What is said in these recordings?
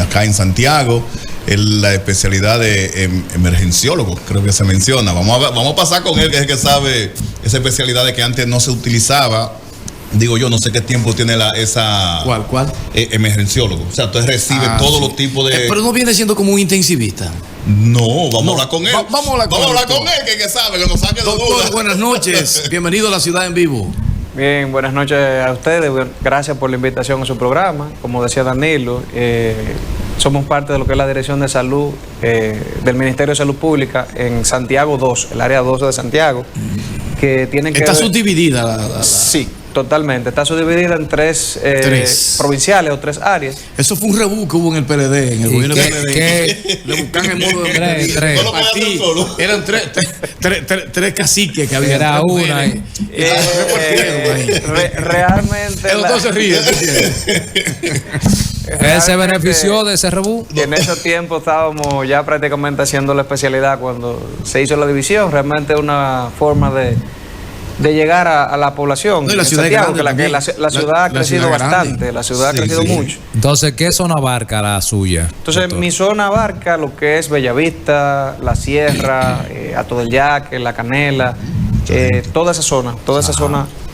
acá en Santiago, la especialidad de emergenciólogo, creo que se menciona. Vamos a pasar con él, que es el que sabe esa especialidad de que antes no se utilizaba. Digo yo, no sé qué tiempo tiene esa... ¿Cuál? Emergenciólogo. O sea, entonces recibe todos los tipos de... pero no viene siendo como un intensivista. No, vamos a hablar con él. Vamos a hablar con él, que sabe, que nos saque de Doctor, dudas. buenas noches. Bienvenido a La Ciudad en Vivo. Bien, buenas noches a ustedes. Gracias por la invitación a su programa. Como decía Danilo, somos parte de lo que es la Dirección de Salud del Ministerio de Salud Pública en Santiago 2, el área 12 de Santiago, que tienen que... ¿Está subdividida? Sí. Totalmente, está subdividida en tres provinciales o 3 áreas. Eso fue un rebú que hubo en el PLD, en el gobierno del PLD. Le buscan el modo de tres. Eran tres caciques que había. Era una. Realmente. El doctor se ríe. ¿Él se benefició de ese rebú? En ese tiempo estábamos ya prácticamente haciendo la especialidad cuando se hizo la división. Realmente una forma de llegar a la población. No, la ciudad Santiago, grande, la ciudad ha crecido bastante, la ciudad ha crecido mucho. Entonces, ¿qué zona abarca la suya? Entonces, doctor, mi zona abarca lo que es Bellavista, La Sierra, Hato del Yaque, La Canela, toda esa zona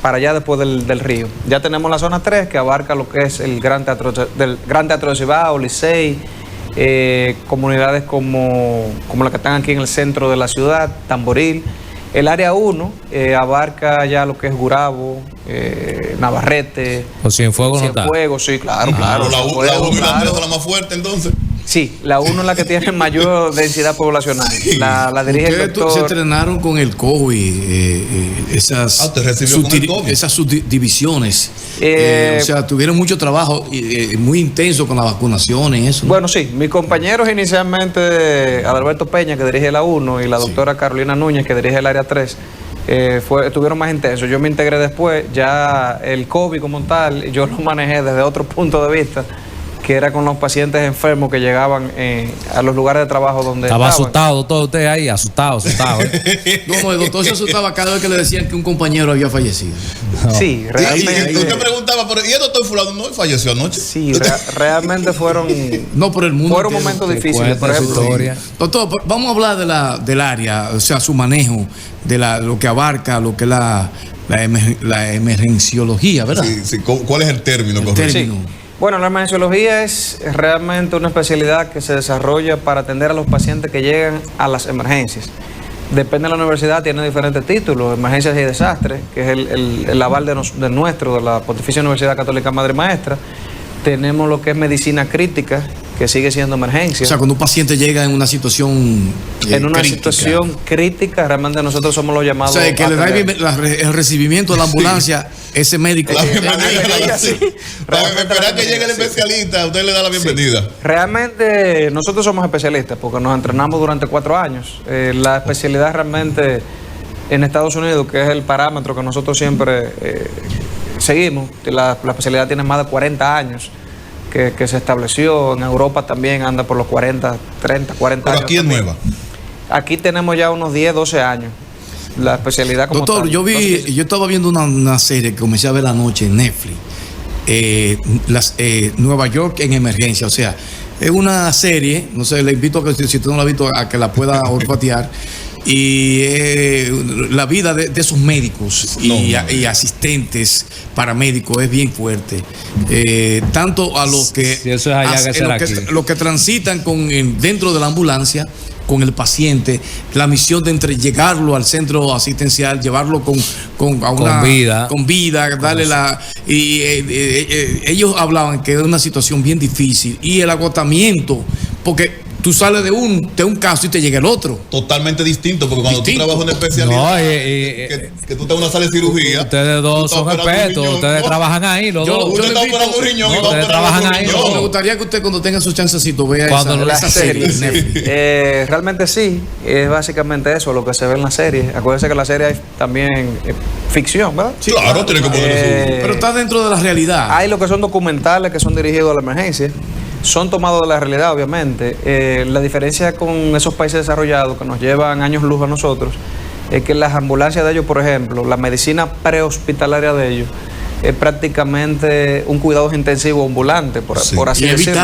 para allá después del río. Ya tenemos la zona 3 que abarca lo que es el Gran Teatro de Cibao, Licey, comunidades como la que están aquí en el centro de la ciudad, Tamboril. El área 1 abarca ya lo que es Gurabo, Navarrete. ¿O Cienfuegos no está? Cienfuegos, sí, claro. La 1 y la 3 son las más fuertes, entonces. Sí, la 1 es la que tiene mayor densidad poblacional. La dirige el doctor. Se entrenaron con el COVID, esas subdivisiones. O sea, tuvieron mucho trabajo muy intenso con las vacunaciones y eso, ¿no? Bueno, sí, mis compañeros inicialmente, Adalberto Peña, que dirige la 1, y la doctora Carolina Núñez, que dirige el área 3, estuvieron más intensos. Yo me integré después, ya el COVID como tal, yo lo manejé desde otro punto de vista, que era con los pacientes enfermos que llegaban a los lugares de trabajo donde estaba asustado, doctor, usted ahí, asustado. No, el doctor se asustaba cada vez que le decían que un compañero había fallecido. No. Sí, realmente. Y usted preguntaba, ¿y el doctor fulano no falleció anoche? Sí, realmente fueron... No, por el mundo. Fueron momentos difíciles, por ejemplo. Doctor, vamos a hablar del área, o sea, su manejo, de lo que abarca, lo que es la emergenciología, ¿verdad? Sí. ¿Cuál es el término correcto? Sí. Bueno, la emergenciología es realmente una especialidad que se desarrolla para atender a los pacientes que llegan a las emergencias. Depende de la universidad, tiene diferentes títulos: emergencias y desastres, que es el aval de la Pontificia Universidad Católica Madre Maestra. Tenemos lo que es medicina crítica, que sigue siendo emergencia. O sea, cuando un paciente llega en una situación situación crítica, realmente nosotros somos los llamados... O sea, que le da el recibimiento de la ambulancia, ese médico... La bienvenida, sí. Para esperar que llegue el especialista, usted le da la bienvenida. Sí. Realmente nosotros somos especialistas porque nos entrenamos durante 4 años. La especialidad realmente en Estados Unidos, que es el parámetro que nosotros siempre... seguimos, la especialidad tiene más de 40 años que se estableció. En Europa también anda por los 40 años. Pero aquí es nueva. Aquí tenemos ya unos 10, 12 años. La especialidad como doctor, tal. yo estaba viendo una serie que comencé a ver anoche en Netflix, Nueva York en emergencia. O sea, es una serie, no sé, le invito a que, si usted no la ha visto, a que la pueda olfatear. Y la vida de esos médicos y asistentes paramédicos es bien fuerte, tanto a los que, los que transitan dentro de la ambulancia con el paciente, la misión de llegarlo al centro asistencial, llevarlo con vida, darle ellos hablaban que es una situación bien difícil y el agotamiento, porque tú sales de un caso y te llega el otro. Totalmente distinto, porque cuando tú trabajas en una especialidad, que tú estás en una sala de cirugía. Ustedes dos son expertos, ustedes trabajan ahí, los dos. Usted está operando un riñón. Ustedes trabajan ahí. Me gustaría que usted, cuando tenga su chancecito, vea esa serie. Realmente sí, es básicamente eso lo que se ve en la serie. Acuérdense que la serie es también ficción, ¿verdad? Sí, claro, tiene que poner pero está dentro de la realidad. Hay lo que son documentales que son dirigidos a la emergencia. Son tomados de la realidad, obviamente. La diferencia con esos países desarrollados que nos llevan años luz a nosotros es que las ambulancias de ellos, por ejemplo, la medicina prehospitalaria de ellos es prácticamente un cuidado intensivo ambulante, por así decirlo.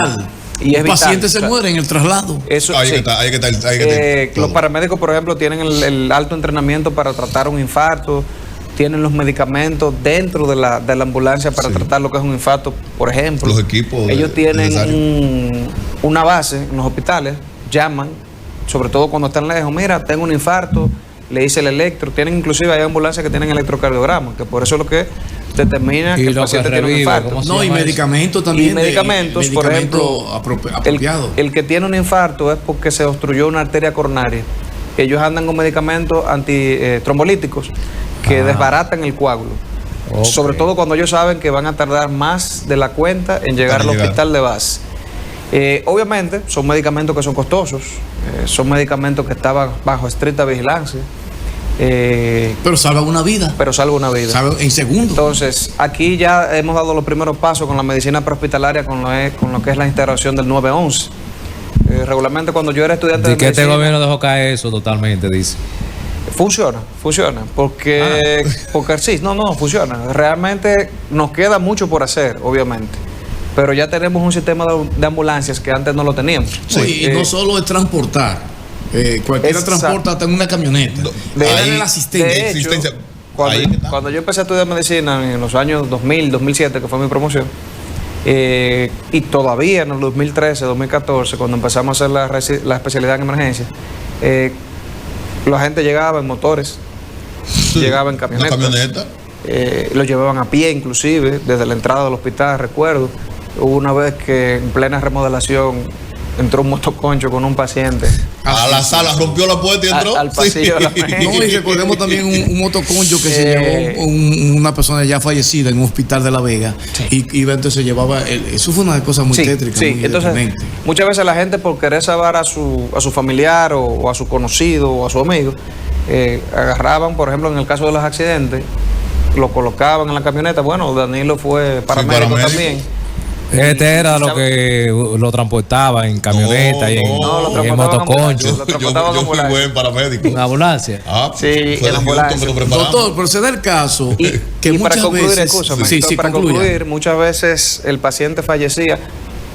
Y es vital. Pacientes se O sea, mueren en el traslado. Eso, Ahí sí. que está, ahí que está, ahí que está Los todo. paramédicos, por ejemplo, tienen el alto entrenamiento para tratar un infarto, tienen los medicamentos dentro de la ambulancia para Sí. tratar lo que es un infarto, por ejemplo. Los equipos Ellos tienen necesarios. una base en los hospitales, llaman, sobre todo cuando están lejos, mira, tengo un infarto, le dice el electro, tienen inclusive hay ambulancias que tienen electrocardiograma, que por eso es lo que determina Y que el lo que paciente tiene un revive, infarto. ¿cómo se No, y llama eso? medicamentos también. Y medicamentos, por ejemplo, apropiados. el que tiene un infarto es porque se obstruyó una arteria coronaria. Ellos andan con medicamentos antitrombolíticos que desbaratan el coágulo. Ok. Sobre todo cuando ellos saben que van a tardar más de la cuenta en llegar Para al llegar. hospital de base. Obviamente son medicamentos que son costosos, son medicamentos que estaban bajo estricta vigilancia, Pero salva una vida. pero salva una vida. Salva en segundos. Entonces, aquí ya hemos dado los primeros pasos con la medicina prehospitalaria, con lo que es la integración del 911. Regularmente cuando yo era estudiante ¿Y de que este medicina, gobierno dejó caer eso totalmente, dice? funciona, porque sí, no, funciona. Realmente nos queda mucho por hacer, obviamente, pero ya tenemos un sistema de ambulancias que antes no lo teníamos. Sí, y no solo es transportar. Cualquiera Exacto. transporta hasta en una camioneta. De- Era el de asistente. hecho, existencia. cuando, Ahí está. cuando yo empecé a estudiar medicina en los años 2000, 2007, que fue mi promoción, y todavía en el 2013, 2014, cuando empezamos a hacer la especialidad en emergencia, la gente llegaba en motores, Sí, llegaba en una camionetas. camioneta. Lo llevaban a pie inclusive, desde la entrada del hospital, recuerdo. Hubo una vez que en plena remodelación entró un motoconcho con un paciente. A la sala, rompió la puerta y entró. Al pasillo de la emergencia. No, y recordemos también un motoconcho que se llevó una persona ya fallecida en un hospital de La Vega. Y entonces se llevaba. Eso fue una de las cosas muy tétricas. sí. Muy Entonces, deprimente. muchas veces la gente, por querer salvar a su familiar o a su conocido o a su amigo, agarraban, por ejemplo, en el caso de los accidentes, lo colocaban en la camioneta. Bueno, Danilo fue paramédico paramédico. también. Este era lo que lo transportaba en camioneta y en, No, lo y en transportaban en motoconcho. ambulancia. Lo transportaban en Yo fui ambulancia. buen paramédico. ¿En ambulancia? Ah, Sí, fue en de Houston ambulancia. que lo preparamos. Doctor, pero se da el caso que Y para muchas concluir, veces. escúchame, Sí, entonces, para concluya. concluir, muchas veces el paciente fallecía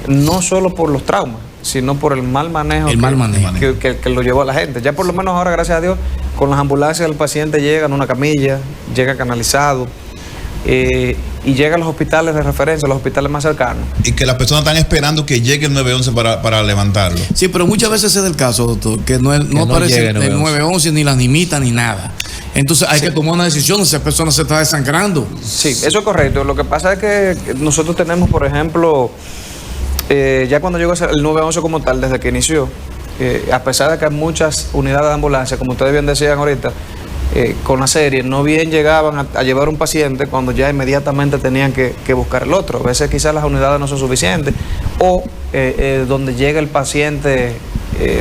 no solo por los traumas, sino por el mal manejo, El mal manejo. que lo llevó a la gente. Ya por lo menos ahora, gracias a Dios, con las ambulancias el paciente llega en una camilla, llega canalizado y llega a los hospitales de referencia, a los hospitales más cercanos. Y que las personas están esperando que llegue el 911 para levantarlo. Sí, pero muchas veces se da el caso, doctor, que no no aparece llegue el 911. 911 ni la nimita ni nada. Entonces hay que tomar una decisión, esa persona se está desangrando. Sí, eso es correcto. Lo que pasa es que nosotros tenemos, por ejemplo, ya cuando llegó el 911 como tal, desde que inició, a pesar de que hay muchas unidades de ambulancia, como ustedes bien decían ahorita, con la serie, no bien llegaban a llevar un paciente cuando ya inmediatamente tenían que buscar el otro. A veces quizás las unidades no son suficientes o donde llega el paciente,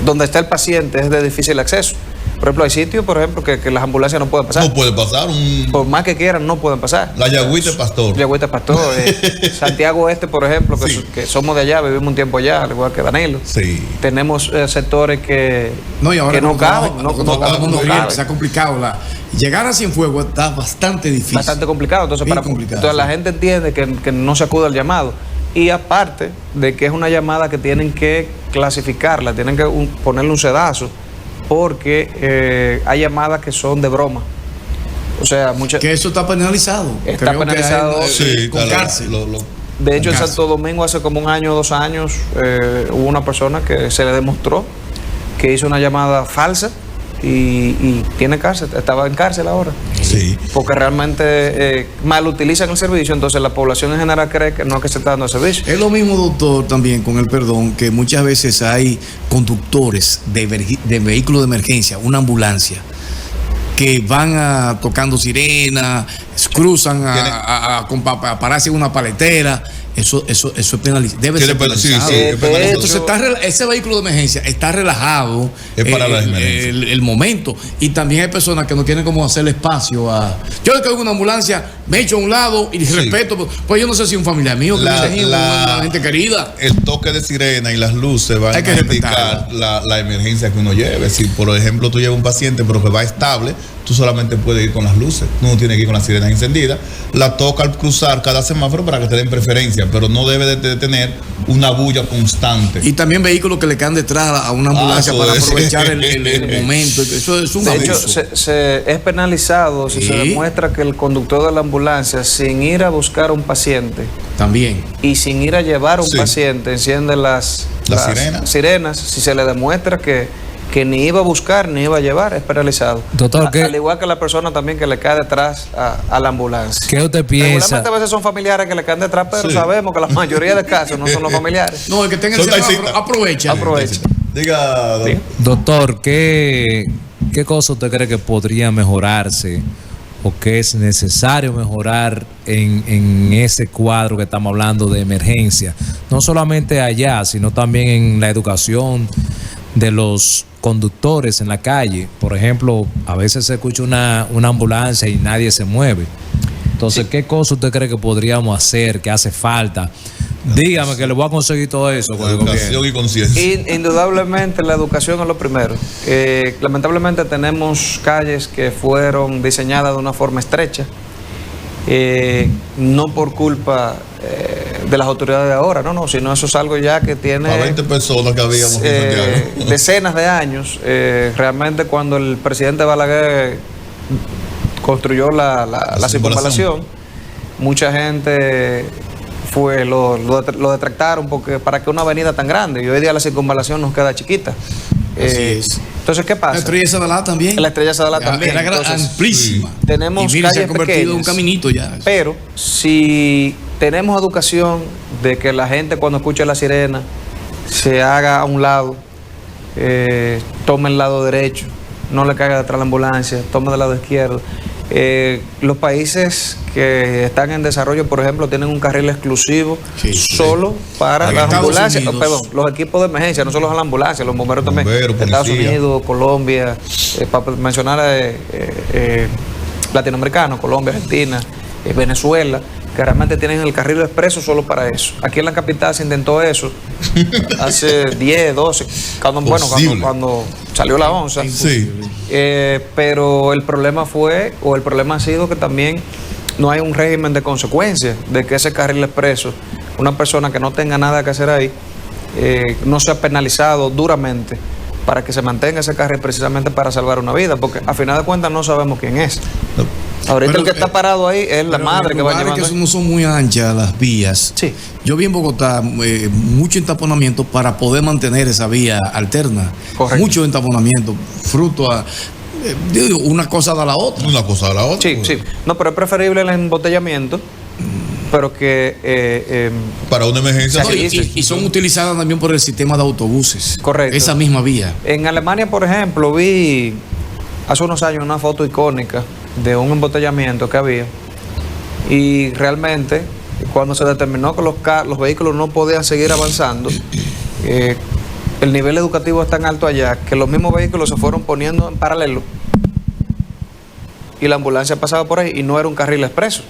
donde está el paciente es de difícil acceso. Por ejemplo, hay sitios, por ejemplo, que las ambulancias no pueden pasar. No puede pasar Por más que quieran, no pueden pasar. la Yagüita Pastor. Yagüita Pastor, Santiago Este, por ejemplo, Sí. que somos de allá, vivimos un tiempo allá, al igual que Danilo. Sí. Tenemos sectores que No, y ahora que no como caben, todo- no como todo el caben, mundo no viene, caben. se ha complicado. Llegar a Cienfuegos está bastante difícil. Bastante complicado. Entonces, Bien complicado, entonces la sí. gente entiende que no se acude al llamado. Y aparte de que es una llamada que tienen que clasificarla, tienen que ponerle un sedazo, porque hay llamadas que son de broma. O sea, muchas. Que eso está penalizado. Está Creo que penalizado, hay, Sí, con claro, cárcel. De hecho, en Cárcel. Santo Domingo hace como un año o 2 años hubo una persona que se le demostró que hizo una llamada falsa y tiene cárcel, estaba en cárcel ahora. Sí. Porque realmente mal utilizan el servicio, entonces la población en general cree que no es que se está dando el servicio. Es lo mismo, doctor, también con el perdón, que muchas veces hay conductores de vehículos de emergencia, una ambulancia, que van tocando sirena, cruzan a pararse en una paletera. Eso es penalizado. Debe ser penalizado. Sí, es penalizado. Entonces ese vehículo de emergencia está relajado. Es para las emergencias. El momento. Y también hay personas que no quieren como hacer espacio a. Yo le caigo una ambulancia, me echo a un lado y respeto. Pues yo no sé si un familiar mío, que una gente querida. El toque de sirena y las luces van Hay que a indicar respetarlo. la emergencia que uno lleve. Si, por ejemplo, tú llevas un paciente pero que va estable, tú solamente puedes ir con las luces, no tienes que ir con las sirenas encendidas. La toca al cruzar cada semáforo para que te den preferencia, pero no debe de tener una bulla constante. Y también vehículos que le caen detrás a una ambulancia para aprovechar el momento. Eso es un De abuso. hecho, es penalizado si se demuestra que el conductor de la ambulancia, sin ir a buscar a un paciente También. y sin ir a llevar a un paciente, enciende las sirenas, si se le demuestra que ni iba a buscar ni iba a llevar, es penalizado. Doctor, al igual que la persona también que le cae detrás a la ambulancia. ¿Qué usted piensa? Regularmente a veces son familiares que le caen detrás, pero sabemos que la mayoría de casos no son los familiares. No, el que tenga el semáforo, aprovecha. Diga. Doctor, ¿qué cosa usted cree que podría mejorarse o que es necesario mejorar en ese cuadro que estamos hablando de emergencia? No solamente allá, sino también en la educación de los conductores en la calle. Por ejemplo, a veces se escucha una ambulancia y nadie se mueve. Entonces, ¿qué cosa usted cree que podríamos hacer, que hace falta? Dígame que le voy a conseguir todo eso. Educación y conciencia. Indudablemente la educación es lo primero. Lamentablemente tenemos calles que fueron diseñadas de una forma estrecha, no por culpa de las autoridades de ahora, no, sino eso es algo ya que tiene a 20 personas que habíamos en Santiago. Decenas de años. Realmente cuando el presidente Balaguer construyó la circunvalación, mucha gente lo detractaron porque para que una avenida tan grande, y hoy día la circunvalación nos queda chiquita. Entonces, ¿qué pasa? La Estrella Sadalá también. La Estrella Sadalá también. Era amplísima. Tenemos y calles se ha convertido pequeñas, en un caminito ya. Pero si tenemos educación de que la gente cuando escuche la sirena se haga a un lado, tome el lado derecho, no le caiga detrás la ambulancia, tome del lado izquierdo. Los países que están en desarrollo, por ejemplo, tienen un carril exclusivo solo para las ambulancias, perdón, los equipos de emergencia, no solo las ambulancias, los bomberos también. Estados Unidos, Colombia, para mencionar latinoamericanos, Colombia, Argentina, Venezuela, que realmente tienen el carril expreso solo para eso. Aquí en la capital se intentó eso hace 10, 12, cuando salió la onza. Pero el problema ha sido que también no hay un régimen de consecuencias de que ese carril expreso, una persona que no tenga nada que hacer ahí, no sea penalizado duramente para que se mantenga ese carril precisamente para salvar una vida, porque a final de cuentas no sabemos quién es. Ahorita el que está parado ahí es la madre que va llevando. Que no son muy anchas las vías. Sí. Yo vi en Bogotá mucho entaponamiento para poder mantener esa vía alterna. Correcto. Mucho entaponamiento, fruto a una cosa da la otra. Una cosa da la otra. Sí. No, pero es preferible el embotellamiento, pero que para una emergencia. Y son utilizadas también por el sistema de autobuses. Correcto. Esa misma vía. En Alemania, por ejemplo, vi hace unos años una foto icónica de un embotellamiento que había, y realmente cuando se determinó que los vehículos no podían seguir avanzando, el nivel educativo es tan alto allá que los mismos vehículos se fueron poniendo en paralelo y la ambulancia pasaba por ahí y no era un carril expreso,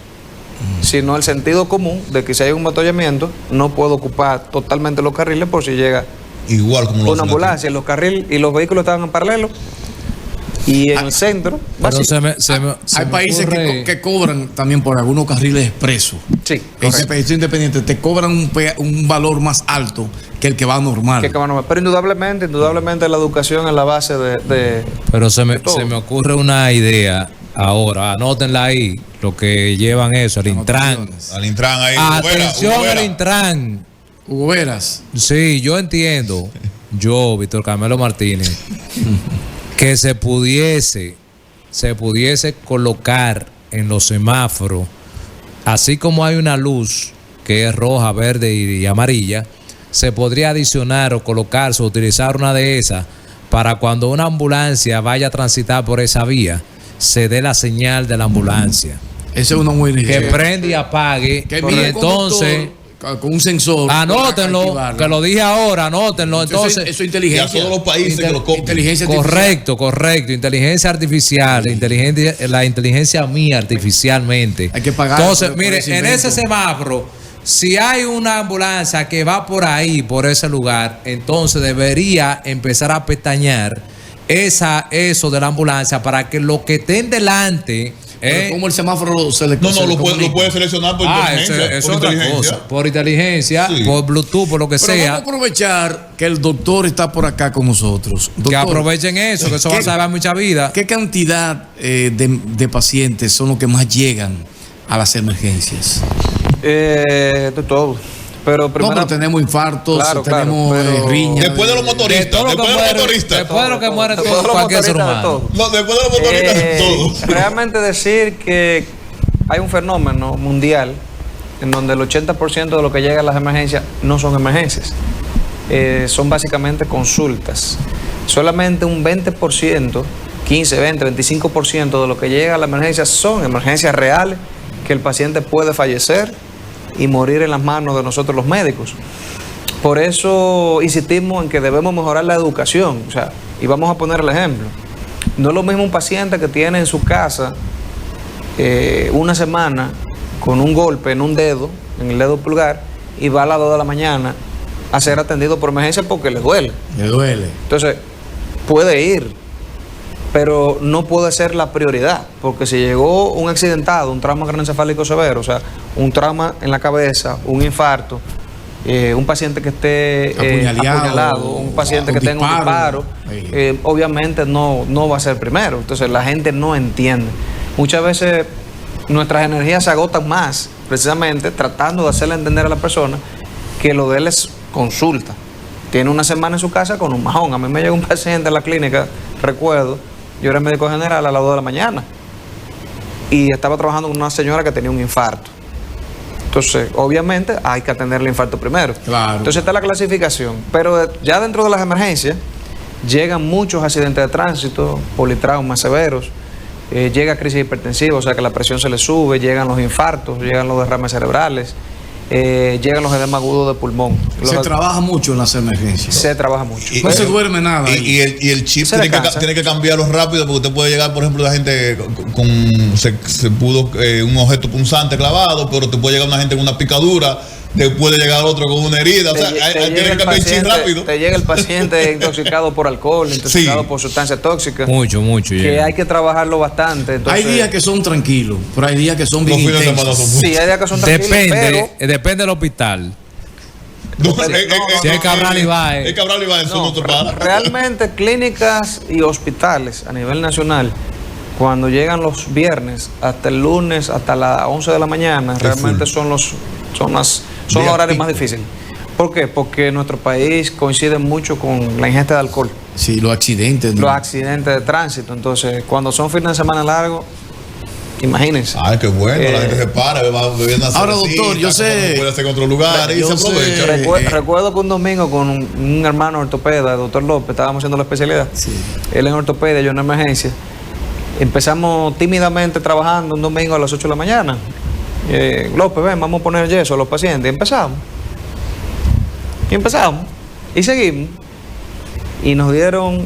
sino el sentido común de que si hay un embotellamiento no puedo ocupar totalmente los carriles por si llega igual como una ambulancia. Los carriles y los vehículos estaban en paralelo. Y en el centro, hay países que cobran también por algunos carriles expresos. Sí, ese país independiente te cobran un valor más alto que el que va normal. Pero indudablemente la educación es la base de pero se me ocurre una idea ahora, anótenla ahí, lo que llevan eso, el Intran. Al Intran ahí. Atención al Intran. Hugo Veras. Sí, yo entiendo, Víctor Carmelo Martínez, que se pudiese colocar en los semáforos, así como hay una luz que es roja, verde y amarilla, se podría adicionar o colocarse o utilizar una de esas para cuando una ambulancia vaya a transitar por esa vía, se dé la señal de la ambulancia. Esa es una buena idea. Que prende y apague, y entonces con un sensor. Anótenlo, que lo dije ahora, anótenlo. Entonces, eso es inteligencia. Y a todos los países que lo copian. Correcto. Inteligencia artificial, la inteligencia mía artificialmente. Hay que pagar. Entonces, mire, en ese semáforo, si hay una ambulancia que va por ahí, por ese lugar, entonces debería empezar a pestañear eso de la ambulancia para que lo que estén delante. Como el semáforo se le No, lo puede seleccionar por inteligencia. Es otra cosa. Por inteligencia, Sí. por Bluetooth, por lo que Pero sea. vamos a aprovechar que el doctor está por acá con nosotros. Que Doctor, aprovechen eso, que eso va a salvar mucha vida. ¿qué cantidad de pacientes son los que más llegan a las emergencias? De todo. Pero No, primero, pero tenemos infartos, Claro, tenemos pero- riñas. Después de los motoristas. Después Después de los motoristas. todo cualquier ser humano. No, después de los motoristas, todos. Realmente decir que hay un fenómeno mundial en donde el 80% de lo que llega a las emergencias no son emergencias. Son básicamente consultas. Solamente un 20%, 15, 20, 25% de lo que llega a la emergencia son emergencias reales que el paciente puede fallecer y morir en las manos de nosotros los médicos. Por eso insistimos en que debemos mejorar la educación. O sea, y vamos a poner el ejemplo. No es lo mismo un paciente que tiene en su casa una semana con un golpe en un dedo, en el dedo pulgar, y va a las 2 de la mañana a ser atendido por emergencia porque le duele. Me duele. Entonces, puede ir, pero no puede ser la prioridad, porque si llegó un accidentado, un trauma craneoencefálico severo, o sea, un trauma en la cabeza, un infarto, un paciente que esté apuñalado, un paciente que tenga un disparo, obviamente no va a ser primero. Entonces, la gente no entiende. Muchas veces nuestras energías se agotan más, precisamente tratando de hacerle entender a la persona que lo de él es consulta. Tiene una semana en su casa con un majón. A mí me llegó un paciente a la clínica, recuerdo, yo era médico general a las 2 de la mañana y estaba trabajando con una señora que tenía un infarto. Entonces, obviamente, hay que atender el infarto primero. Claro. Entonces está la clasificación. Pero ya dentro de las emergencias llegan muchos accidentes de tránsito, politraumas severos, llega crisis hipertensiva, o sea que la presión se le sube, llegan los infartos, llegan los derrames cerebrales, llegan los edemas agudos de pulmón. Se trabaja mucho en las emergencias. Se trabaja mucho. No se duerme nada. Y el chip Se descansa. tiene que cambiarlo rápido porque usted puede llegar, por ejemplo, la gente se pudo un objeto punzante clavado, pero te puede llegar una gente con una picadura, te puede llegar otro con una herida. O sea, tiene que cambiar el chip rápido. Te llega el paciente intoxicado por alcohol, intoxicado por sustancias tóxicas. Mucho. Que hay que trabajarlo bastante. Entonces, Hay días que son tranquilos, pero hay días que son Los bien fines de semana intensos. son sí, hay días que son tranquilos, Depende del hospital. No, Si es Cabral Ibáez. Es Cabral Ibáez, eso no te para. realmente clínicas y hospitales a nivel nacional, cuando llegan los viernes hasta el lunes, hasta las 11 de la mañana, realmente son los Día horarios más pico. difíciles. ¿Por qué? Porque nuestro país coincide mucho con la ingesta de alcohol, Sí, los accidentes. ¿no? los accidentes de tránsito. Entonces, cuando son fines de semana largos, imagínense. Ay, qué bueno, la gente se para, va bebiendo una Ahora, cervecita, doctor, yo sé- como puede hacer en otro lugar y yo se aprovecha. sé- Recuerdo que un domingo con un hermano ortopeda, el doctor López, estábamos haciendo la especialidad. Sí. Él en ortopedia, yo en emergencia. Empezamos tímidamente trabajando un domingo a las 8 de la mañana. López, ven, vamos a poner yeso a los pacientes. Y empezamos. Y seguimos. Y nos dieron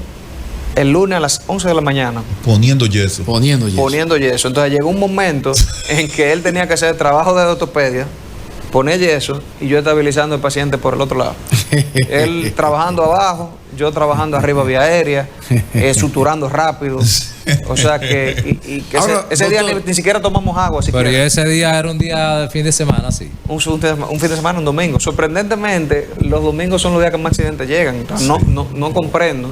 el lunes a las 11 de la mañana Poniendo yeso. Poniendo yeso. poniendo yeso. Entonces llegó un momento en que él tenía que hacer trabajo de ortopedia, poner yeso y yo estabilizando al paciente por el otro lado. Él trabajando abajo, yo trabajando arriba vía aérea, suturando rápido. O sea que, que Ahora, ese día doctor, ni siquiera tomamos agua. Pero ya ese día era un día de fin de semana, sí. Un fin de semana, un domingo. Sorprendentemente, los domingos son los días que más accidentes llegan. Entonces, no comprendo,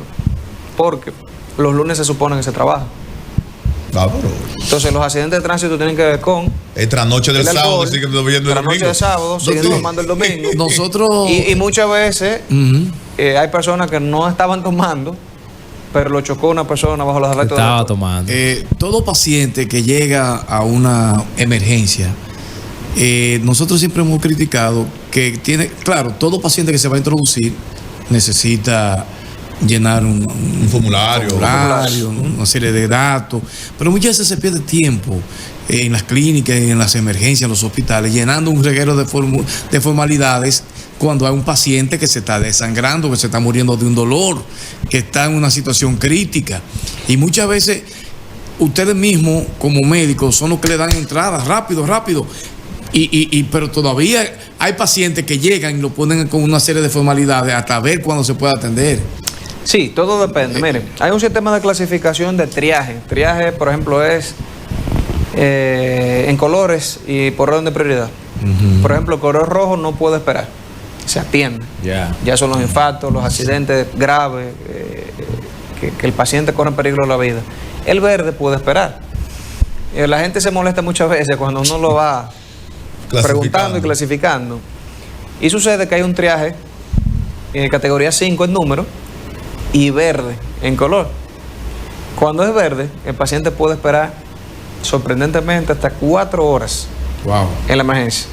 porque los lunes se supone que se trabaja. Ah, pero Entonces, los accidentes de tránsito tienen que ver con es trasnoche del el sábado, alcohol, así que estoy viendo el trasnoche domingo. de sábado, siguen Doctor, tomando el domingo. Nosotros. Y muchas veces Ujú. hay personas que no estaban tomando, pero lo chocó una persona bajo los efectos del Estaba alcohol. tomando. Todo paciente que llega a una emergencia, nosotros siempre hemos criticado que tiene, claro, todo paciente que se va a introducir necesita llenar un formulario. una serie de datos, pero muchas veces se pierde tiempo en las clínicas, en las emergencias, en los hospitales, llenando un reguero de formalidades cuando hay un paciente que se está desangrando, que se está muriendo de un dolor, que está en una situación crítica. Y muchas veces ustedes mismos como médicos son los que le dan entradas rápido. Pero todavía hay pacientes que llegan y lo ponen con una serie de formalidades hasta ver cuándo se puede atender. Sí, todo depende. Miren, hay un sistema de clasificación de triaje. Triaje, por ejemplo, es en colores y por orden de prioridad. Por ejemplo, el color rojo no puede esperar, se atiende. Ya son los infartos, los accidentes graves, que el paciente corre en peligro de la vida. El verde puede esperar. La gente se molesta muchas veces cuando uno lo va preguntando y clasificando. Y sucede que hay un triaje en categoría 5 en número y verde en color. Cuando es verde, el paciente puede esperar sorprendentemente hasta 4 horas en la emergencia.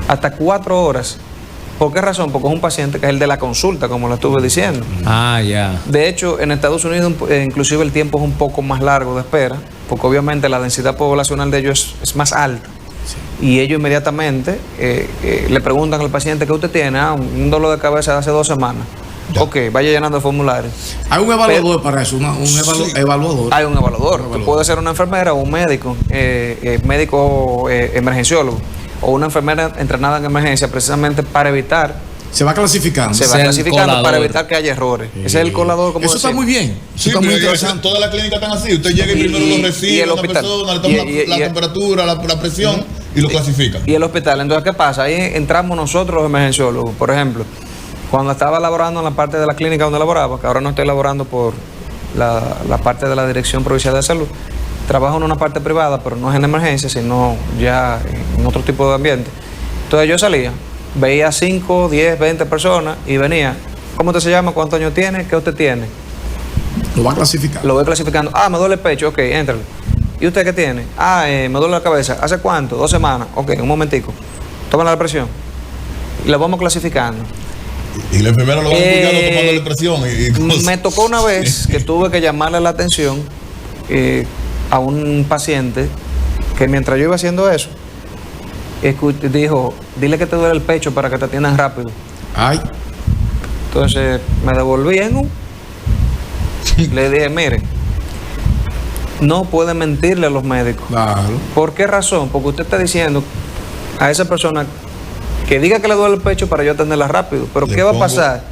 Hasta 4 horas. ¿Por qué razón? Porque es un paciente que es el de la consulta, como lo estuve diciendo. De hecho, en Estados Unidos inclusive el tiempo es un poco más largo de espera, porque obviamente la densidad poblacional de ellos es más alta. Y ellos inmediatamente le preguntan al paciente que usted tiene, un dolor de cabeza de hace 2 semanas. Ok, vaya llenando el formulario. Hay un evaluador para eso, evaluador. Hay un evaluador, que puede ser una enfermera o un médico, médico emergenciólogo, o una enfermera entrenada en emergencia, precisamente para evitar. Se va clasificando. Se va clasificando para evitar que haya errores. Ese es el colador, como eso decía. Está muy bien. Sí, está muy interesante. Todas las clínicas están así. Usted llega y primero lo recibe a una persona, le toma la temperatura, la presión y lo clasifica. Y el hospital. Entonces, ¿qué pasa? Ahí entramos nosotros los emergenciólogos. Por ejemplo, cuando estaba laborando en la parte de la clínica donde laboraba, que ahora no estoy laborando por la parte de la Dirección Provincial de Salud, trabajo en una parte privada, pero no es en emergencia, sino ya en otro tipo de ambiente. Entonces yo salía, veía 5, 10, 20 personas y venía. ¿Cómo usted se llama? ¿Cuántos años tiene? ¿Qué usted tiene? Lo va a clasificar. Lo voy clasificando. Me duele el pecho. Ok, éntrale. ¿Y usted qué tiene? Me duele la cabeza. ¿Hace cuánto? 2 semanas. Ok, un momentico. Tómale la presión. Y lo vamos clasificando. Y la enfermera lo va tomando la presión. Me tocó una vez que tuve que llamarle la atención a un paciente que mientras yo iba haciendo eso, dijo, dile que te duele el pecho para que te atiendan rápido. Entonces me devolví le dije, mire, no puede mentirle a los médicos. ¿Por qué razón? Porque usted está diciendo a esa persona que diga que le duele el pecho para yo atenderla rápido. Pero ¿qué va a pasar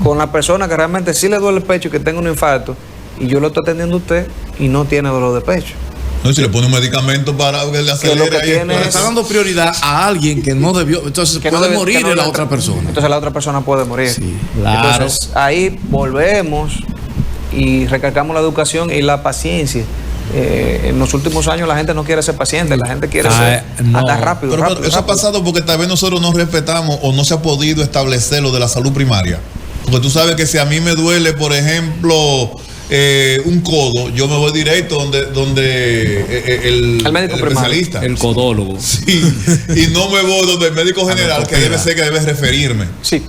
con la persona que realmente sí le duele el pecho y que tenga un infarto y yo lo estoy atendiendo a usted y no tiene dolor de pecho? No, si le pone un medicamento para que le acelere, pero está dando prioridad a alguien que no debió, entonces que puede morir la otra persona. Entonces la otra persona puede morir. Sí, claro. Entonces ahí volvemos y recalcamos la educación y la paciencia. En los últimos años la gente no quiere ser paciente, la gente quiere ser hasta rápido. Pero eso ha pasado porque tal vez nosotros no respetamos o no se ha podido establecer lo de la salud primaria. Porque tú sabes que si a mí me duele, por ejemplo, un codo, yo me voy directo donde el médico especialista, el codólogo. Sí, y no me voy donde el médico general, que debe referirme. Sí,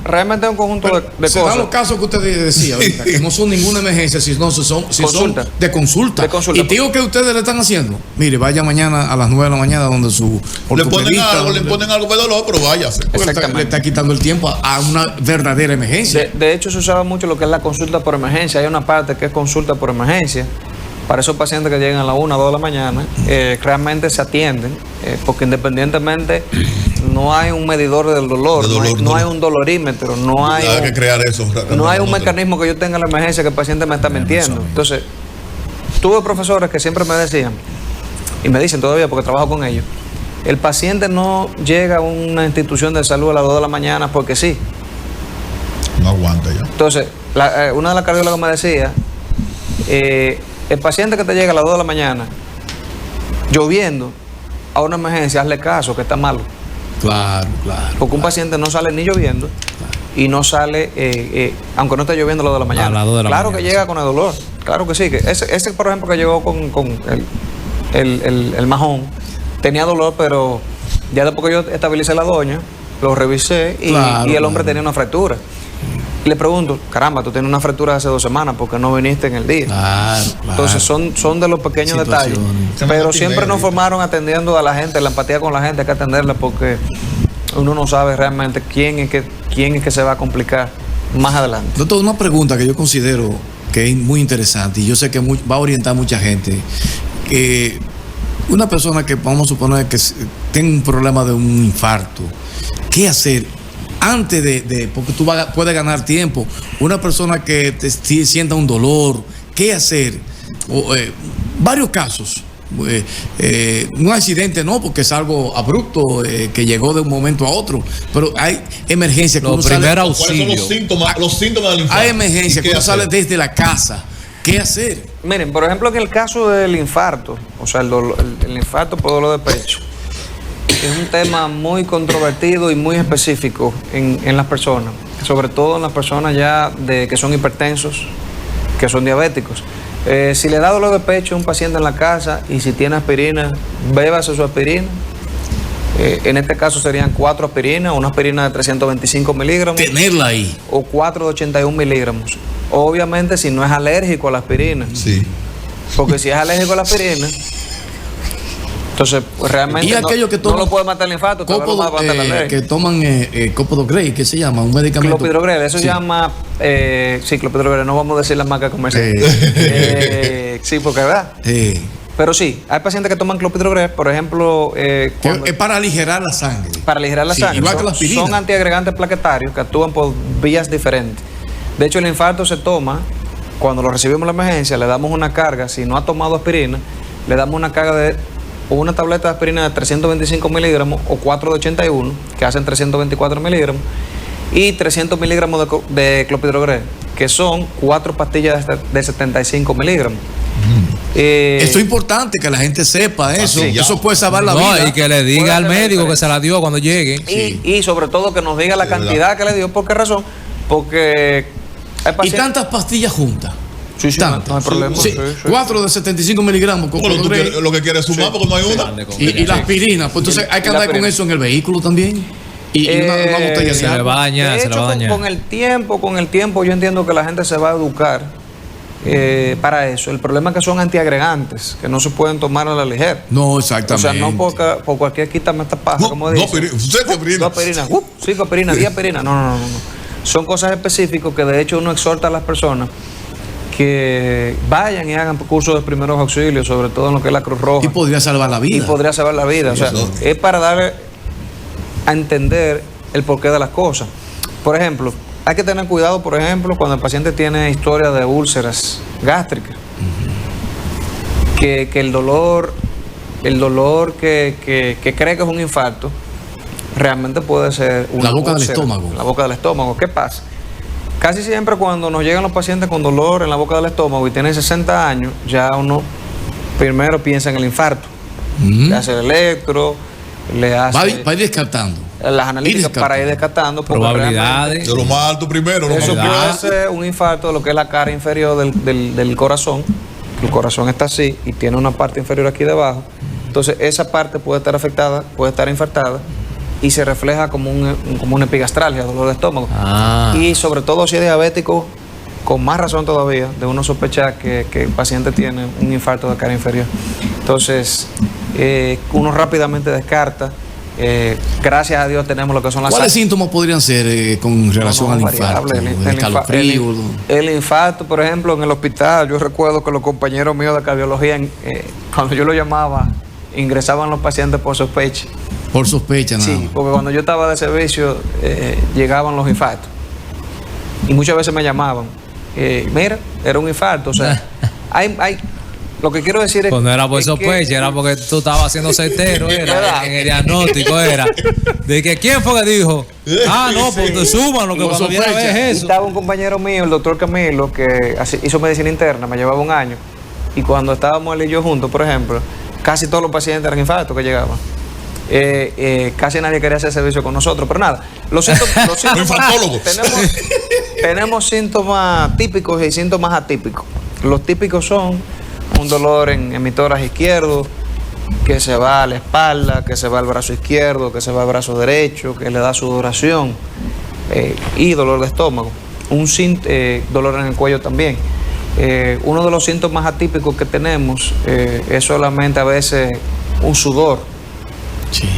realmente es un conjunto de cosas. Se dan los casos que usted decía ahorita, que no son ninguna emergencia, sino son de consulta. Y digo que ustedes le están haciendo. Mire, vaya mañana a las 9 de la mañana donde su le ponen algo de dolor, pero váyase. Le está quitando el tiempo a una verdadera emergencia. De hecho, se usaba mucho lo que es la consulta por emergencia. Hay una parte que es consulta por emergencia para esos pacientes que llegan a las 1 o 2 de la mañana. Realmente se atienden porque independientemente no hay un medidor del dolor, no hay un dolorímetro, no hay que crear eso, no hay un mecanismo que yo tenga en la emergencia que el paciente me está mintiendo. Entonces tuve profesores que siempre me decían, y me dicen todavía porque trabajo con ellos, el paciente no llega a una institución de salud a las 2 de la mañana porque sí. No aguanta ya. Entonces, una de las cardiólogas me decía, el paciente que te llega a las 2 de la mañana, lloviendo, a una emergencia, hazle caso, que está malo. Claro. Porque un paciente no sale ni lloviendo y no sale, aunque no esté lloviendo a las 2 de la mañana. Claro que llega con el dolor, claro que sí. Ese por ejemplo, que llegó con el majón, tenía dolor, pero ya después que yo estabilicé la doña, lo revisé y el hombre tenía una fractura. Y le pregunto, caramba, tú tienes una fractura hace 2 semanas, ¿por qué no viniste en el día? Claro. Entonces son de los pequeños detalles. Pero siempre nos formaron atendiendo a la gente, la empatía con la gente, hay que atenderla porque uno no sabe realmente quién es que se va a complicar más adelante. Doctor, una pregunta que yo considero que es muy interesante y yo sé que va a orientar a mucha gente. Una persona que vamos a suponer que tenga un problema de un infarto, ¿qué hacer antes porque tú puedes ganar tiempo, una persona que sienta un dolor, ¿qué hacer? Varios casos. Un accidente no, porque es algo abrupto que llegó de un momento a otro, pero hay emergencias. Los primeros auxilios. ¿Cuáles son los síntomas del infarto? Hay emergencias que uno sale desde la casa. ¿Qué hacer? Miren, por ejemplo, en el caso del infarto, o sea, el infarto por dolor de pecho, es un tema muy controvertido y muy específico en las personas, sobre todo en las personas ya que son hipertensos, que son diabéticos. Si le da dolor de pecho a un paciente en la casa y si tiene aspirina, bébase su aspirina. En este caso serían 4 aspirinas, una aspirina de 325 miligramos. Tenerla ahí. O 4 de 81 miligramos. Obviamente si no es alérgico a la aspirina. Sí. Porque si es alérgico a la aspirina, entonces pues, realmente no lo puede matar el infarto, que toman Clopidogrel, ¿qué se llama? Un medicamento. Clopidogrel, eso se llama, sí, Clopidogrel, no vamos a decir la marca comercial. Sí, porque es verdad. Pero sí, hay pacientes que toman Clopidogrel, por ejemplo. Es para aligerar la sangre. Para aligerar la sangre. Igual que la aspirina. Son antiagregantes plaquetarios que actúan por vías diferentes. De hecho, el infarto se toma, cuando lo recibimos en la emergencia, le damos una carga, si no ha tomado aspirina, le damos una carga de una tableta de aspirina de 325 miligramos o 4 de 81, que hacen 324 miligramos, y 300 miligramos de Clopidogrel, que son 4 pastillas de 75 miligramos. Eso es importante que la gente sepa eso. Eso puede salvar la vida. Y que le diga al médico que se la dio cuando llegue. Y sobre todo que nos diga la cantidad que le dio. ¿Por qué razón? Porque hay pacientes... ¿Y tantas pastillas juntas? Sí, no hay problema. 4 de 75 miligramos. Lo que quieres sumar porque no hay una. Y la aspirina. Pues entonces hay que andar con eso en el vehículo también. Y una botella se le va a dañar. De hecho, con el tiempo yo entiendo que la gente se va a educar para eso. El problema es que son antiagregantes, que no se pueden tomar a la ligera. No, exactamente. O sea, no por cualquier quítame esta paja, como dice. 2 aspirinas, 5 aspirinas, 10 aspirinas. No. Son cosas específicas que de hecho uno exhorta a las personas que vayan y hagan cursos de primeros auxilios, sobre todo en lo que es la Cruz Roja. Y podría salvar la vida. O sea, es para darle a entender el porqué de las cosas. Por ejemplo, hay que tener cuidado, por ejemplo, cuando el paciente tiene historia de úlceras gástricas. Que el dolor que cree que es un infarto, realmente puede ser una la boca úlcera, del estómago. La boca del estómago. ¿Qué pasa? Casi siempre cuando nos llegan los pacientes con dolor en la boca del estómago y tienen 60 años, ya uno primero piensa en el infarto. Le hace el electro, le hace... Va a ir descartando. Las analíticas para ir descartando. Probabilidades. De lo más alto primero. Eso puede ser un infarto de lo que es la cara inferior del corazón. El corazón está así y tiene una parte inferior aquí debajo. Entonces esa parte puede estar afectada, puede estar infartada y se refleja como una epigastralgia, dolor de estómago. Y sobre todo si es diabético, con más razón todavía de uno sospechar que el paciente tiene un infarto de cara inferior. Entonces uno rápidamente descarta. Gracias a Dios tenemos lo que son las... ¿Cuáles síntomas podrían ser con relación al infarto? El infarto, por ejemplo, en el hospital, yo recuerdo que los compañeros míos de cardiología, cuando yo lo llamaba, ingresaban los pacientes por sospecha. Por sospecha, nada. Sí, porque cuando yo estaba de servicio, llegaban los infartos. Y muchas veces me llamaban. Mira, era un infarto. O sea, lo que quiero decir es cuando era por sospecha, era porque tú estabas haciendo certero, era en el diagnóstico, era de que quién fue que dijo, no, pues te suman lo que cuando viene a ver es eso. Estaba un compañero mío, el doctor Camilo, que hizo medicina interna, me llevaba un año, y cuando estábamos él y yo juntos, por ejemplo, casi todos los pacientes eran infartos que llegaban. Casi nadie quería hacer servicio con nosotros, pero nada, los síntomas tenemos síntomas típicos y síntomas atípicos. Los típicos son un dolor en mi tórax izquierdo, que se va a la espalda, que se va al brazo izquierdo, que se va al brazo derecho, que le da sudoración y dolor de estómago. Dolor en el cuello también. Uno de los síntomas atípicos que tenemos es solamente a veces un sudor. Sí.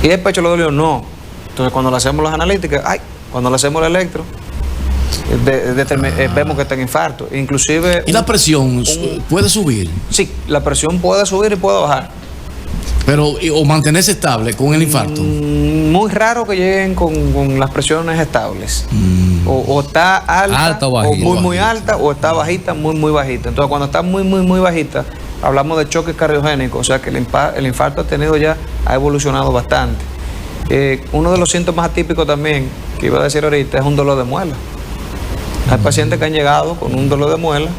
¿Y el pecho lo dolió? No. Entonces cuando le hacemos las analíticas, cuando le hacemos el electro, vemos que está en infarto. Inclusive... ¿Y la presión puede subir? Sí, la presión puede subir y puede bajar. Pero, o mantenerse estable con el infarto. Muy raro que lleguen con las presiones estables. O está alta o o bajita. muy alta, o está bajita, muy bajita. Entonces, cuando está muy bajita, hablamos de choque cardiogénico, o sea que el infarto ha evolucionado bastante. Uno de los síntomas atípicos también, que iba a decir ahorita, es un dolor de muela. Hay pacientes que han llegado con un dolor de muela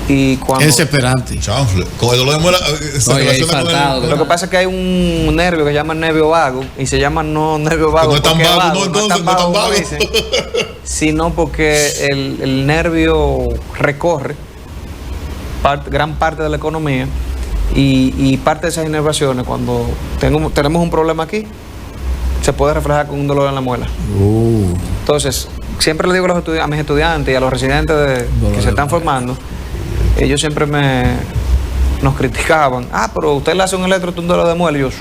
y cuando... Es desesperante. Chanfle. Con el dolor de muela se Oye, relaciona infartado, con Lo que pasa es que hay un nervio que se llama nervio vago, y se llama no nervio vago no es tan porque es vago, no, no es tan entonces, no es tan vago, como vago. dicen, sino porque el nervio recorre gran parte de la economía, y parte de esas inervaciones, cuando tenemos un problema aquí, se puede reflejar con un dolor en la muela. Entonces, siempre le digo a mis estudiantes y a los residentes que se están formando, ellos siempre nos criticaban. Pero usted le hace un un dolor de muela. Y yo, sí,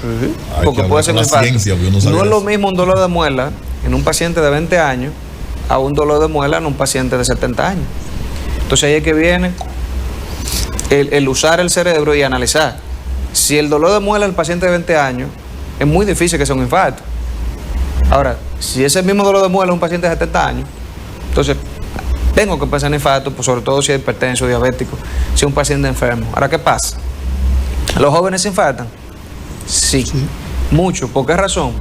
Ay, porque que puede ser hablar un con la infarto. ciencia, yo no sabía No es lo eso. mismo un dolor de muela en un paciente de 20 años a un dolor de muela en un paciente de 70 años. Entonces ahí es que viene el usar el cerebro y analizar. Si el dolor de muela del paciente de 20 años, es muy difícil que sea un infarto. Ahora, si ese mismo dolor de muela es un paciente de 70 años, entonces tengo que pensar en infarto, pues sobre todo si es hipertenso, diabético, si es un paciente enfermo. Ahora, ¿qué pasa? ¿Los jóvenes se infartan? Sí. Mucho. ¿Por qué razón?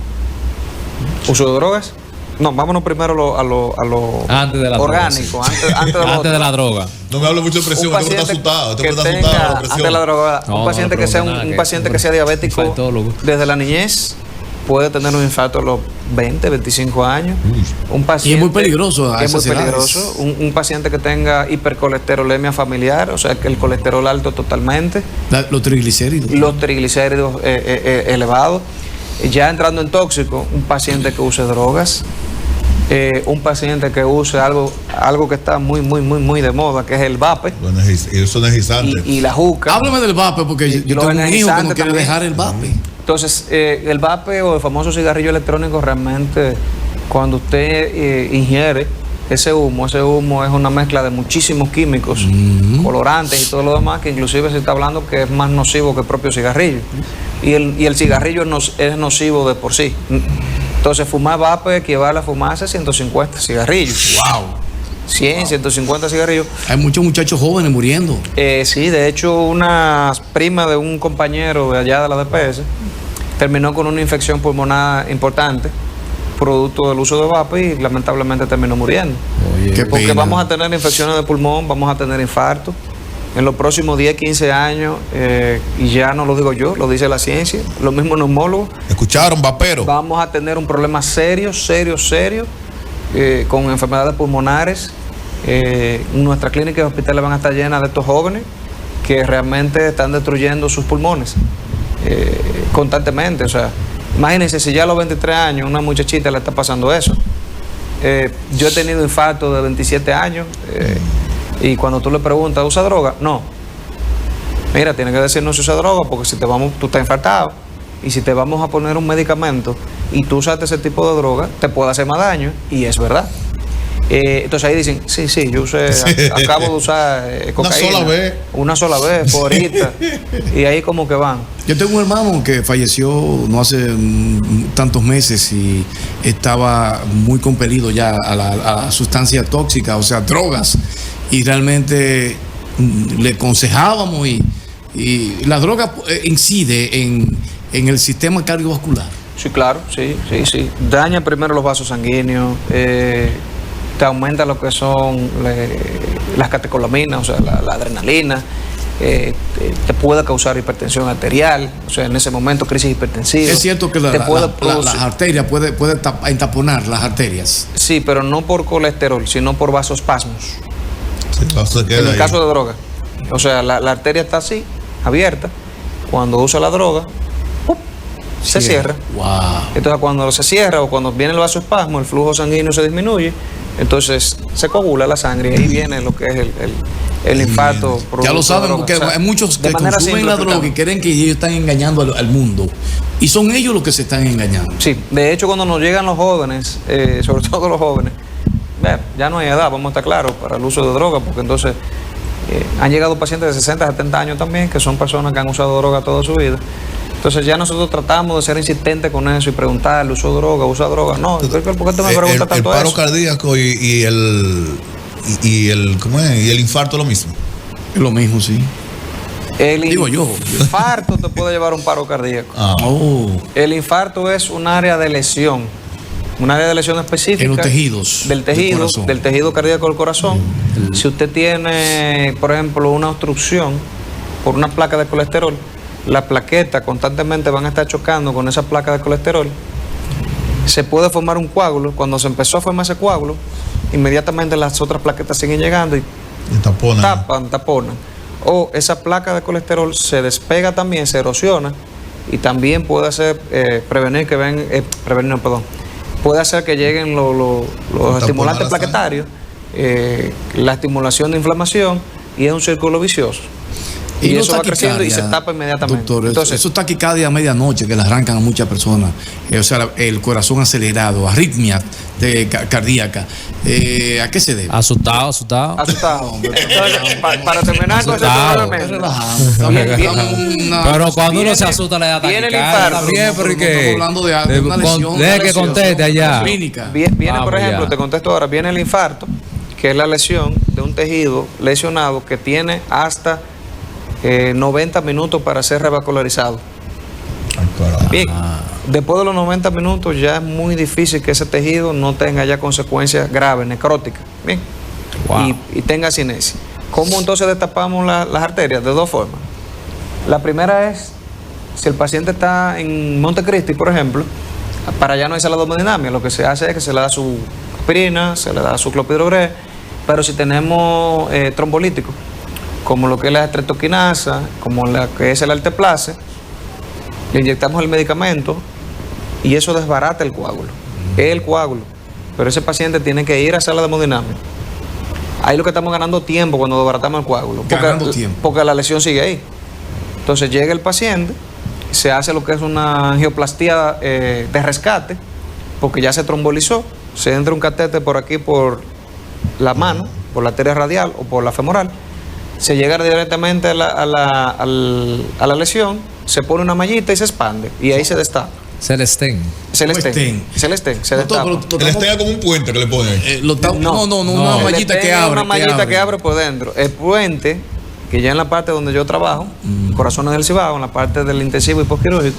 ¿Uso de drogas? No, vámonos primero a lo Antes de la orgánico, droga, sí. antes de lo Antes otro. de la droga. No me hable mucho de presión, Un este hombre está asustado. Este que hombre está tenga, asustado por la antes de presión. la droga, No, un no paciente le que sea pregunto nada, un que paciente que es sea diabético infectólogo. desde la niñez, puede tener un infarto a los 20, 25 años. Un paciente, Y es muy peligroso a que es muy esas edades. peligroso. Un paciente que tenga hipercolesterolemia familiar, o sea, que el colesterol alto totalmente, Los triglicéridos. los triglicéridos elevados. Ya entrando en tóxico, un paciente que use drogas, un paciente que use algo que está muy de moda, que es el vape Eso es energizante. y la juca. Háblame del vape, porque yo los tengo un hijo que no energizantes quiere también. dejar el vape. Entonces, el vape o el famoso cigarrillo electrónico, realmente, cuando usted ingiere ese humo es una mezcla de muchísimos químicos, colorantes y todo lo demás, que inclusive se está hablando que es más nocivo que el propio cigarrillo. Y el cigarrillo es nocivo de por sí. Entonces, fumar vape equivale a fumarse 150 cigarrillos. ¡Wow! 100, 150 cigarrillos. Hay muchos muchachos jóvenes muriendo. Sí, de hecho, una prima de un compañero de allá de la DPS terminó con una infección pulmonar importante, producto del uso de vape, y lamentablemente terminó muriendo. Oye, qué Porque pena. vamos a tener infecciones de pulmón, vamos a tener infartos en los próximos 10, 15 años, y ya no lo digo yo, lo dice la ciencia, los mismos neumólogos. ¿Escucharon, vapero? Vamos a tener un problema serio, con enfermedades pulmonares. Nuestras clínicas y hospitales van a estar llenas de estos jóvenes que realmente están destruyendo sus pulmones constantemente. O sea, imagínense si ya a los 23 años una muchachita le está pasando eso. Yo he tenido infarto de 27 años, y cuando tú le preguntas, ¿usa droga? No. Mira, tiene que decir no se usa droga, porque si tú estás infartado, y si te vamos a poner un medicamento y tú usaste ese tipo de droga, te puede hacer más daño, y es verdad. Entonces ahí dicen, sí, yo acabo de usar cocaína. Una sola vez, por ahorita. Y ahí como que van. Yo tengo un hermano que falleció no hace tantos meses y estaba muy compelido ya a la sustancia tóxica, o sea, drogas. Y realmente le aconsejábamos y la droga incide en el sistema cardiovascular. Sí, claro, sí. Daña primero los vasos sanguíneos, te aumenta lo que son las catecolaminas, o sea, la adrenalina, te puede causar hipertensión arterial, o sea, en ese momento crisis hipertensiva. Es cierto que las arterias puede entaponar las arterias. Sí, pero no por colesterol, sino por vasospasmos. Sí, En el caso de droga, o sea, la arteria está así, abierta, cuando usa la droga, ¡pup!, se cierra. Wow. Entonces, cuando se cierra o cuando viene el vasospasmo, el flujo sanguíneo se disminuye, entonces se coagula la sangre y ahí viene lo que es el infarto. Ya lo saben, porque hay muchos que consumen la droga y creen que ellos están engañando al mundo. Y son ellos los que se están engañando. Sí, de hecho, cuando nos llegan los jóvenes, sobre todo los jóvenes, ya no hay edad, vamos a estar claros, para el uso de droga, porque entonces han llegado pacientes de 60, 70 años también, que son personas que han usado droga toda su vida. Entonces ya nosotros tratamos de ser insistentes con eso y preguntarle, ¿usa droga? No, ¿por qué tú me preguntas tanto el paro eso? cardíaco y el ¿cómo es? Y el infarto lo mismo. Es lo mismo, sí. Digo yo. El infarto te puede llevar a un paro cardíaco. Oh, El infarto es un área de lesión. Un área de lesión específica. en los tejidos. Del tejido cardíaco del corazón. Si usted tiene, por ejemplo, una obstrucción por una placa de colesterol, las plaquetas constantemente van a estar chocando con esa placa de colesterol. Se puede formar un coágulo. Cuando se empezó a formar ese coágulo, inmediatamente las otras plaquetas siguen llegando y taponan. O esa placa de colesterol se despega también, se erosiona y también puede hacer puede hacer que lleguen los estimulantes plaquetarios, la estimulación de inflamación, y es un círculo vicioso. Y eso va creciendo y se tapa inmediatamente. Doctor, entonces, eso taquicardia a medianoche que le arrancan a muchas personas. O sea, el corazón acelerado, arritmia cardíaca. ¿A qué se debe? Asustado. Entonces, para terminar con ese Pero cuando uno se asusta le da taquicardia también, porque hablando de una lesión. Deje que conteste allá. Clínica. Viene, por ejemplo, te contesto ahora, viene el infarto, que es la lesión de un tejido lesionado que tiene hasta 90 minutos para ser revascularizado. Bien, después de los 90 minutos ya es muy difícil que ese tejido no tenga ya consecuencias graves, necróticas. Bien, y tenga cinesis. ¿Cómo entonces destapamos las arterias? De dos formas. La primera es, si el paciente está en Montecristi, por ejemplo, para allá no hay sala de hemodinamia, lo que se hace es que se le da su aspirina, se le da su clopidogrel, pero si tenemos trombolíticos, como lo que es la estreptoquinasa, como la que es el alteplase, le inyectamos el medicamento y eso desbarata el coágulo. Pero ese paciente tiene que ir a sala de hemodinamia. Ahí lo que estamos ganando tiempo cuando desbaratamos el coágulo, porque la lesión sigue ahí. Entonces llega el paciente, se hace lo que es una angioplastía de rescate, porque ya se trombolizó, se entra un catéter por aquí, por la mano, por la arteria radial o por la femoral, se llega directamente a la lesión, se pone una mallita y se expande, y ahí se destapa. Celestén. Se destapa. El estén como un puente que le ponen. Una mallita que abre. Una mallita que abre por dentro. El puente, que ya en la parte donde yo trabajo, Corazones del Cibao, en la parte del intensivo y postquirúrgico,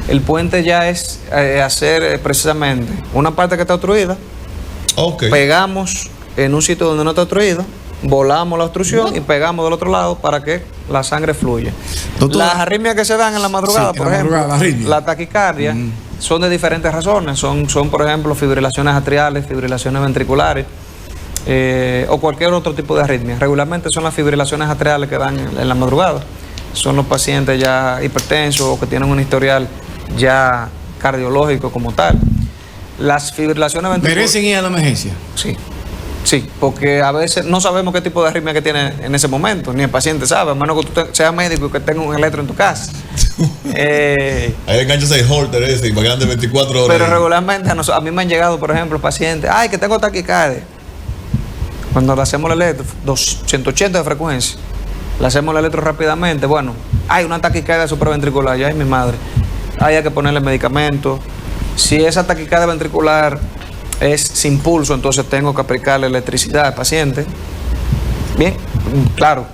el puente ya es hacer precisamente una parte que está obstruida, pegamos en un sitio donde no está obstruido, volamos la obstrucción y pegamos del otro lado para que la sangre fluya. Doctor, las arritmias que se dan en la madrugada, por ejemplo, la taquicardia, son de diferentes razones. Son, por ejemplo, fibrilaciones atriales, fibrilaciones ventriculares, o cualquier otro tipo de arritmia. Regularmente son las fibrilaciones atriales que dan en la madrugada. Son los pacientes ya hipertensos o que tienen un historial ya cardiológico como tal. Las fibrilaciones ventriculares... ¿Merecen ir a la emergencia? Sí, porque a veces no sabemos qué tipo de arritmia que tiene en ese momento, ni el paciente sabe, a menos que tú seas médico y que tenga un electro en tu casa. Ahí enganchas el holter ese y más grande 24 horas. Pero regularmente a mí me han llegado, por ejemplo, pacientes, que tengo taquicardia. Cuando le hacemos el electro, 180 de frecuencia, le hacemos el electro rápidamente, bueno, hay una taquicardia supraventricular, ya es mi madre, hay que ponerle medicamentos. Si esa taquicardia ventricular es sin pulso, entonces tengo que aplicarle electricidad al paciente. Bien, claro,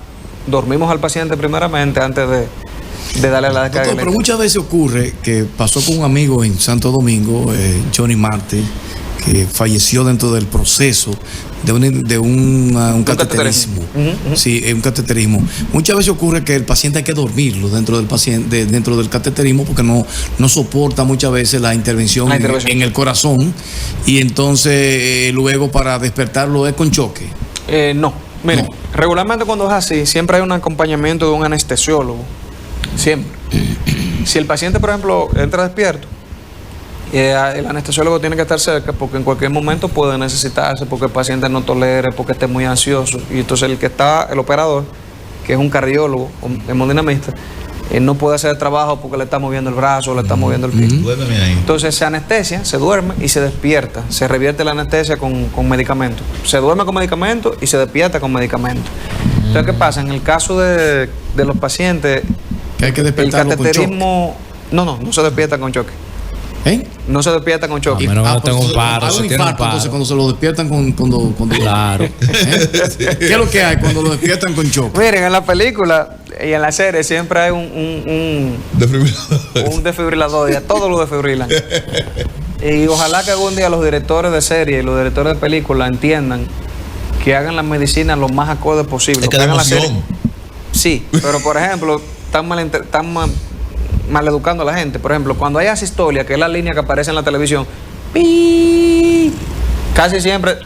dormimos al paciente primeramente antes de darle la descarga. Pero muchas veces ocurre que pasó con un amigo en Santo Domingo, Johnny Marte, que falleció dentro del proceso de un cateterismo. Sí, un cateterismo. Muchas veces ocurre que el paciente hay que dormirlo dentro del cateterismo porque no soporta muchas veces la intervención. En el corazón, y entonces luego para despertarlo es con choque. No, miren, regularmente cuando es así, siempre hay un acompañamiento de un anestesiólogo. Siempre. Si el paciente, por ejemplo, entra despierto, el anestesiólogo tiene que estar cerca porque en cualquier momento puede necesitarse, porque el paciente no tolere, porque esté muy ansioso. Y entonces el operador, que es un cardiólogo, un hemodinamista, no puede hacer el trabajo porque le está moviendo el brazo, le está moviendo el pie. Entonces se anestesia, se duerme y se despierta. Se revierte la anestesia con medicamentos. Se duerme con medicamentos y se despierta con medicamentos. Entonces, ¿qué pasa? En el caso de los pacientes, que hay que despertarlo, el cateterismo No se despiertan con choque. ¿Eh? No se despiertan con choque. A menos que no tenga un pues, paro, hay si un tiene un infarto, paro. entonces cuando se lo despiertan cuando Claro. ¿Qué es lo que hay cuando lo despiertan con choque? Miren, en la película y en la serie siempre hay un desfibrilador y a todos lo desfibrilan. Y ojalá que algún día los directores de serie y los directores de película entiendan que hagan la medicina lo más acorde posible. Es que da hagan la serie. emoción. Sí, pero por ejemplo, están mal educando a la gente. Por ejemplo, cuando hay asistolia, que es la línea que aparece en la televisión, ¡pi! Casi siempre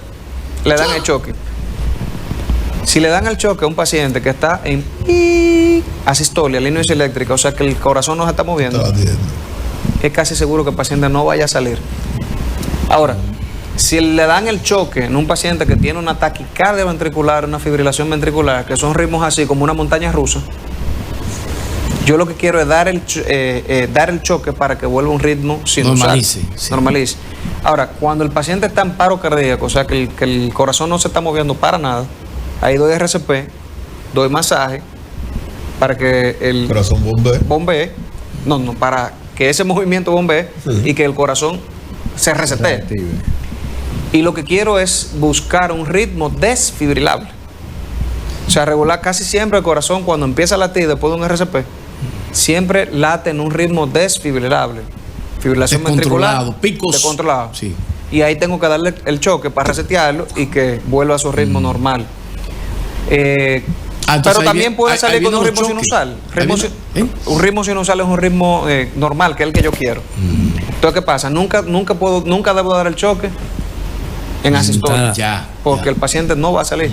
le dan el choque. Si le dan el choque a un paciente que está en ¡pi! Asistolia, línea eléctrica, o sea que el corazón no se está moviendo, es casi seguro que el paciente no vaya a salir. Ahora, si le dan el choque en un paciente que tiene una taquicardia ventricular, una fibrilación ventricular, que son ritmos así como una montaña rusa, yo lo que quiero es dar el choque para que vuelva un ritmo sinusal. Normalice, sí. Normalice. Ahora, cuando el paciente está en paro cardíaco, o sea que el corazón no se está moviendo para nada, ahí doy RCP, doy masaje para que el Corazón bombee. para que ese movimiento bombee y que el corazón se resetee. Y lo que quiero es buscar un ritmo desfibrilable. O sea, regular casi siempre el corazón cuando empieza a latir después de un RCP, siempre late en un ritmo desfibrilable. Fibrilación ventricular. Picos. Descontrolado. Sí. Y ahí tengo que darle el choque para resetearlo y que vuelva a su ritmo normal. Pero también puede salir con un ritmo sinusal. Un ritmo sinusal es un ritmo normal, que es el que yo quiero. Entonces, ¿qué pasa? Nunca debo dar el choque en asistolia. Porque el paciente no va a salir.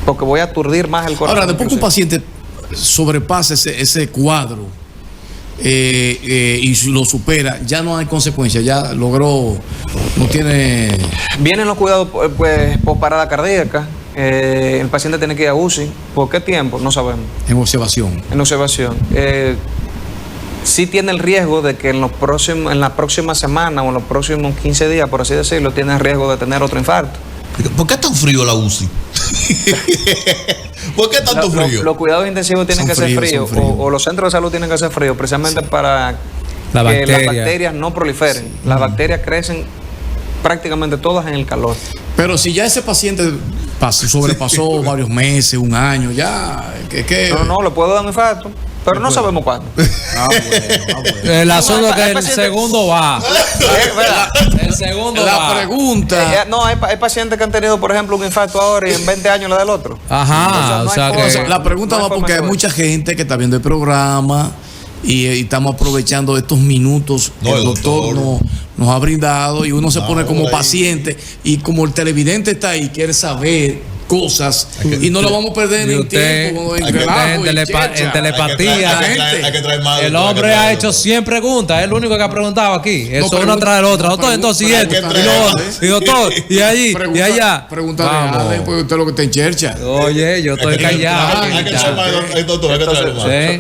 Porque voy a aturdir más el corazón. Ahora, después que un paciente sobrepasa ese cuadro y lo supera, ya no hay consecuencias, ya logró, no tiene... Vienen los cuidados por parada cardíaca. El paciente tiene que ir a UCI. ¿Por qué tiempo? No sabemos. En observación. En observación. Sí tiene el riesgo de que en la próxima semana o en los próximos 15 días, por así decirlo, tiene el riesgo de tener otro infarto. ¿Por qué es tan frío la UCI? ¿Por qué tanto frío? Los cuidados intensivos tienen que ser fríos, o los centros de salud tienen que ser fríos, precisamente para que las bacterias no proliferen. Las bacterias crecen prácticamente todas en el calor. Pero si ya ese paciente sobrepasó varios meses, un año, ya... No, le puedo dar un infarto, pero no sabemos cuándo. El asunto es que el segundo va. El segundo va. La pregunta... hay pacientes que han tenido, por ejemplo, un infarto ahora y en 20 años le da el otro. Ajá, o sea que... La pregunta va porque hay mucha gente que está viendo el programa y estamos aprovechando estos minutos que el doctor nos ha brindado y uno se pone como paciente y como el televidente está ahí, quiere saber cosas y no lo vamos a perder en tiempo, en telepatía. Hay que traer más. El hombre ha hecho 100 preguntas, es el único que ha preguntado aquí. Eso uno tras el otro. Doctor, entonces, y doctor, y allí, y allá. Pregúntale pues usted lo que está en chercha. Oye, yo estoy callado.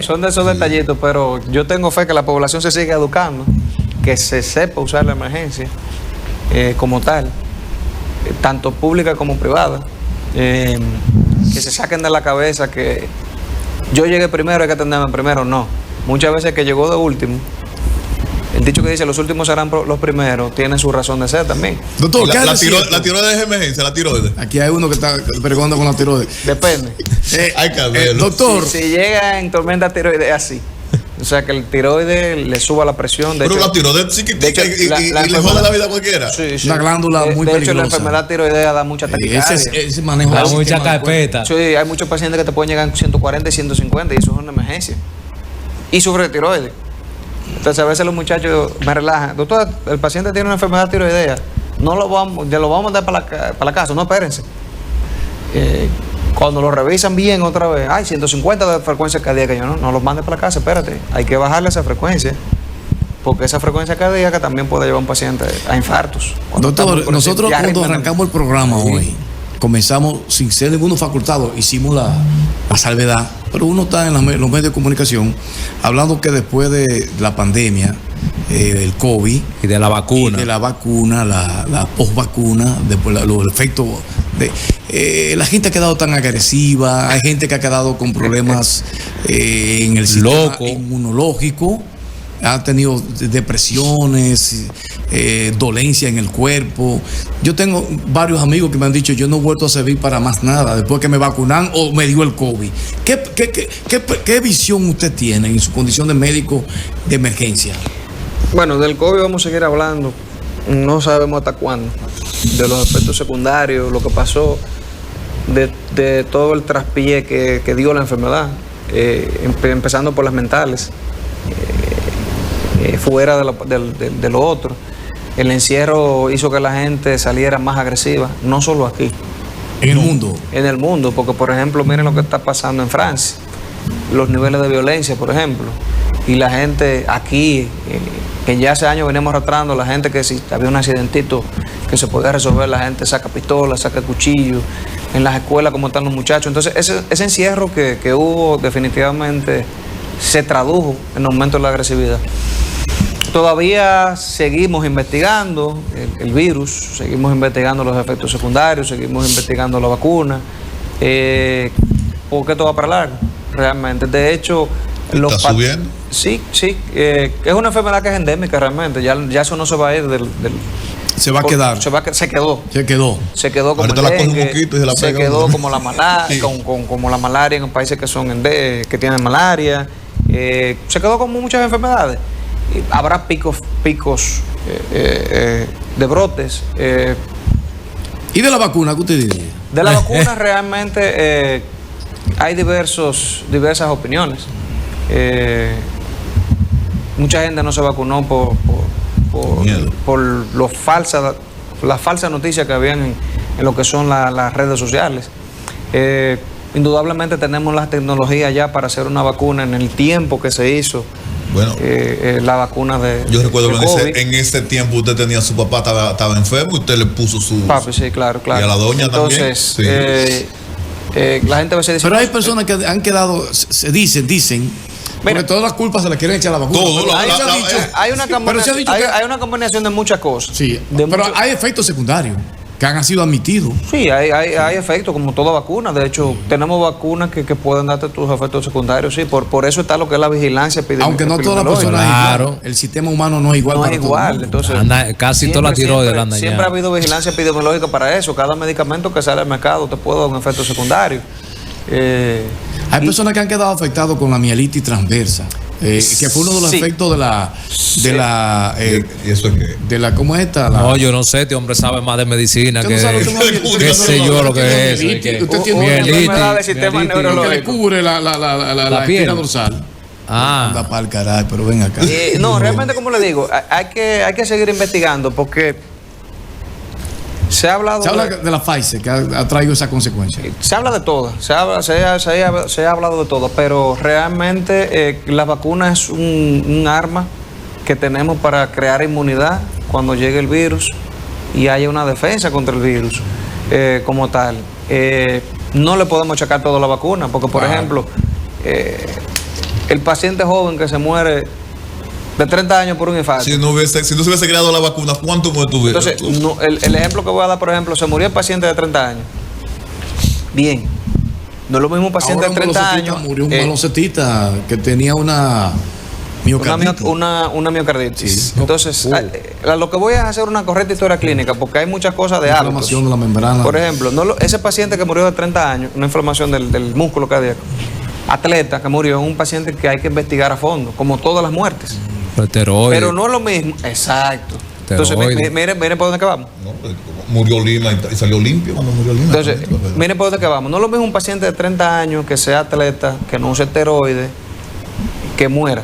Son de esos detallitos, pero yo tengo fe que la población se siga educando, que se sepa usar la emergencia como tal, tanto pública como privada. Que se saquen de la cabeza que yo llegué primero, hay que atenderme primero. No, muchas veces que llegó de último, el dicho que dice los últimos serán los primeros tiene su razón de ser también. Doctor, la tiroides es emergencia, la tiroides. Aquí hay uno que está preguntando con la tiroides. Depende. Hay que verlo. Doctor, si llega en tormenta tiroides, así. O sea, que el tiroides le suba la presión. Pero la tiroides chiquitica y le jode la vida a cualquiera. Sí. Una glándula muy peligrosa. De hecho, la enfermedad tiroidea da mucha taquicardia. Ese manejo da mucha carpeta. Sí, hay muchos pacientes que te pueden llegar en 140 y 150 y eso es una emergencia. Y sufre de tiroides. Entonces, a veces los muchachos me relajan. Doctor, el paciente tiene una enfermedad tiroidea. Ya lo vamos a mandar para la casa. No, espérense. Cuando lo revisan bien otra vez, 150 de frecuencia cardíaca, yo no los mande para la casa, espérate, hay que bajarle esa frecuencia, porque esa frecuencia cardíaca también puede llevar a un paciente a infartos. Doctor, nosotros cuando arrancamos el programa hoy, comenzamos sin ser ninguno facultado, hicimos la salvedad, pero uno está en los medios de comunicación hablando que después de la pandemia, del COVID y de la vacuna, la postvacuna, después los efectos la gente ha quedado tan agresiva, hay gente que ha quedado con problemas en el sistema inmunológico ha tenido depresiones, dolencia en el cuerpo. Yo tengo varios amigos que me han dicho, yo no he vuelto a servir para más nada después que me vacunan o me dio el COVID. ¿Qué visión usted tiene en su condición de médico de emergencia? Bueno, del COVID vamos a seguir hablando. No sabemos hasta cuándo. De los efectos secundarios, lo que pasó, de todo el traspié que dio la enfermedad, empezando por las mentales, fuera de lo otro. El encierro hizo que la gente saliera más agresiva, no solo aquí. ¿En el mundo? En el mundo, porque por ejemplo, miren lo que está pasando en Francia, los niveles de violencia, por ejemplo, y la gente aquí, que ya hace años venimos arrastrando, la gente que si había un accidentito que se podía resolver, la gente saca pistola, saca cuchillo, en las escuelas como están los muchachos. Entonces ese encierro que hubo definitivamente se tradujo en aumento de la agresividad. Todavía seguimos investigando el virus, seguimos investigando los efectos secundarios, seguimos investigando la vacuna, porque esto va para largo, realmente. De hecho, ¿está subiendo? Sí, es una enfermedad que es endémica realmente, ya eso no se va a ir del se va a quedar. Se quedó. Se quedó como ahorita el dengue, se quedó como la malaria, como la malaria en países que tienen malaria. Se quedó como muchas enfermedades. Habrá picos de brotes. ¿Y de la vacuna qué usted diría? De la vacuna realmente hay diversas opiniones. Mucha gente no se vacunó por las falsas noticias que habían en lo que son las redes sociales. Indudablemente tenemos las tecnologías ya para hacer una vacuna en el tiempo que se hizo. Bueno, la vacuna de yo recuerdo que en ese tiempo usted tenía su papá, estaba enfermo y usted le puso su... Papi, sí, claro. Y a la doña entonces, también. Sí. La gente a veces dice... Pero hay personas que han quedado, se dicen... Porque todas las culpas se las quieren echar a la vacuna. Hay una combinación de muchas cosas. Sí, pero hay efectos secundarios que han sido admitidos. Sí, hay efectos como toda vacuna. De hecho, tenemos vacunas que pueden darte tus efectos secundarios. Sí, por eso está lo que es la vigilancia epidemiológica. Aunque no todas las personas es igual. El sistema humano no es igual. No es igual. Entonces, casi toda la tiroides la andan. Siempre ha habido vigilancia epidemiológica para eso. Cada medicamento que sale al mercado te puede dar un efecto secundario. Hay personas que han quedado afectados con la mielitis transversa, que fue uno de los efectos ¿Y eso es qué? de la ¿cómo es esta? No, yo no sé, este hombre sabe más de medicina que sé yo lo que es. Usted tiene una enfermedad del sistema neurológico que le cubre la espina dorsal. Anda para el caray, pero ven acá. No, realmente, como le digo, hay que seguir investigando porque se habla de la Pfizer, que ha traído esa consecuencia. Se habla de todo, se ha hablado de todo, pero realmente la vacuna es un arma que tenemos para crear inmunidad cuando llegue el virus y haya una defensa contra el virus como tal. No le podemos achacar todo a la vacuna, porque por ejemplo, el paciente joven que se muere de 30 años por un infarto. Si no se hubiese creado la vacuna, ¿cuánto muerto hubiera? Entonces, el ejemplo que voy a dar, por ejemplo, se murió el paciente de 30 años. Bien. No es lo mismo un paciente de 30 años. Murió un baloncelista que tenía una miocarditis. Una miocarditis. Sí. Entonces, lo que voy a hacer una correcta historia clínica, porque hay muchas cosas de hábitos. Inflamación de la membrana. Por ejemplo, ese paciente que murió de 30 años, una inflamación del músculo cardíaco. Atleta que murió, es un paciente que hay que investigar a fondo, como todas las muertes. Pero no es lo mismo. Exacto. Entonces, miren por dónde que vamos. No, murió Lima y salió limpio cuando murió Lima. Entonces, miren por dónde que vamos. No es lo mismo un paciente de 30 años que sea atleta, que no use esteroides, que muera,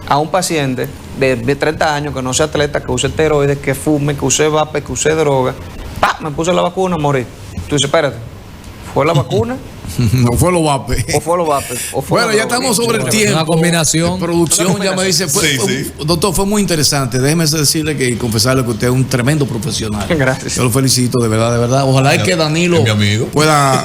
a un paciente de 30 años que no sea atleta, que use esteroides, que fume, que use vape, que use droga. ¡Pah! Me puse la vacuna, morí. Tú dices, espérate, ¿fue la vacuna? No fue lo vape. O fue lo vape. Bueno, ya estamos sobre el tiempo. Una combinación. Producción ya me dice, doctor, fue muy interesante. Déjeme decirle y confesarle que usted es un tremendo profesional. Gracias. Yo lo felicito, de verdad, de verdad. Ojalá que Danilo pueda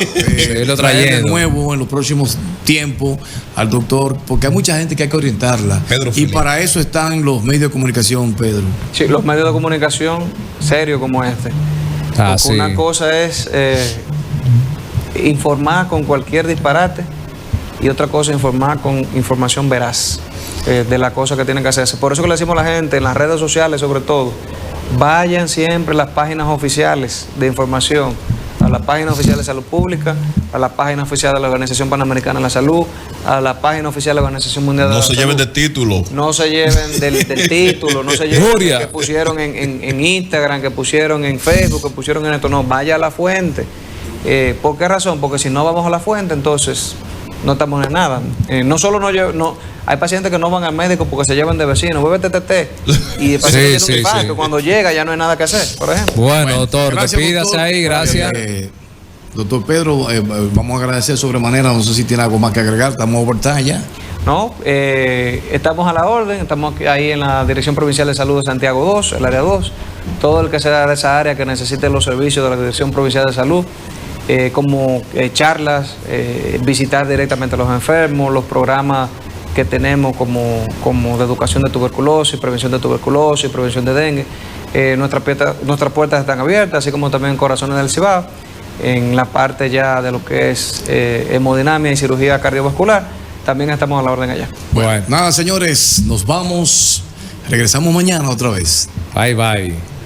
traer de nuevo en los próximos tiempos al doctor, porque hay mucha gente que hay que orientarla. Y para eso están los medios de comunicación, Pedro. Sí, los medios de comunicación serios como este. Una cosa es informar con cualquier disparate y otra cosa informar con información veraz. de las cosas que tienen que hacerse. Por eso que le decimos a la gente, en las redes sociales sobre todo, vayan siempre a las páginas oficiales de información, a la página oficial de Salud Pública, a la página oficial de la Organización Panamericana de la Salud, a la página oficial de la Organización Mundial de la Salud. No se lleven de título. No se lleven del título, no se lleven que pusieron en Instagram, que pusieron en Facebook, que pusieron en esto. No, vaya a la fuente. ¿Por qué razón? Porque si no vamos a la fuente, entonces no estamos en nada. No solo hay pacientes que no van al médico porque se llevan de vecino, bébete TT. Y el paciente tiene un infarto. Cuando llega ya no hay nada que hacer, por ejemplo. Bueno, doctor, despídase doctor. ahí, gracias. Doctor Pedro, vamos a agradecer sobremanera. No sé si tiene algo más que agregar. Estamos overtime ya. No, estamos a la orden. Estamos ahí en la Dirección Provincial de Salud de Santiago 2, el área 2. Todo el que sea de esa área que necesite los servicios de la Dirección Provincial de Salud, como charlas, visitar directamente a los enfermos, los programas que tenemos como de educación de tuberculosis, prevención de tuberculosis, prevención de dengue. Nuestras puertas están abiertas, así como también Corazones del Cibao, en la parte ya de lo que es hemodinamia y cirugía cardiovascular. También estamos a la orden allá. Bueno, nada, señores, nos vamos. Regresamos mañana otra vez. Bye, bye.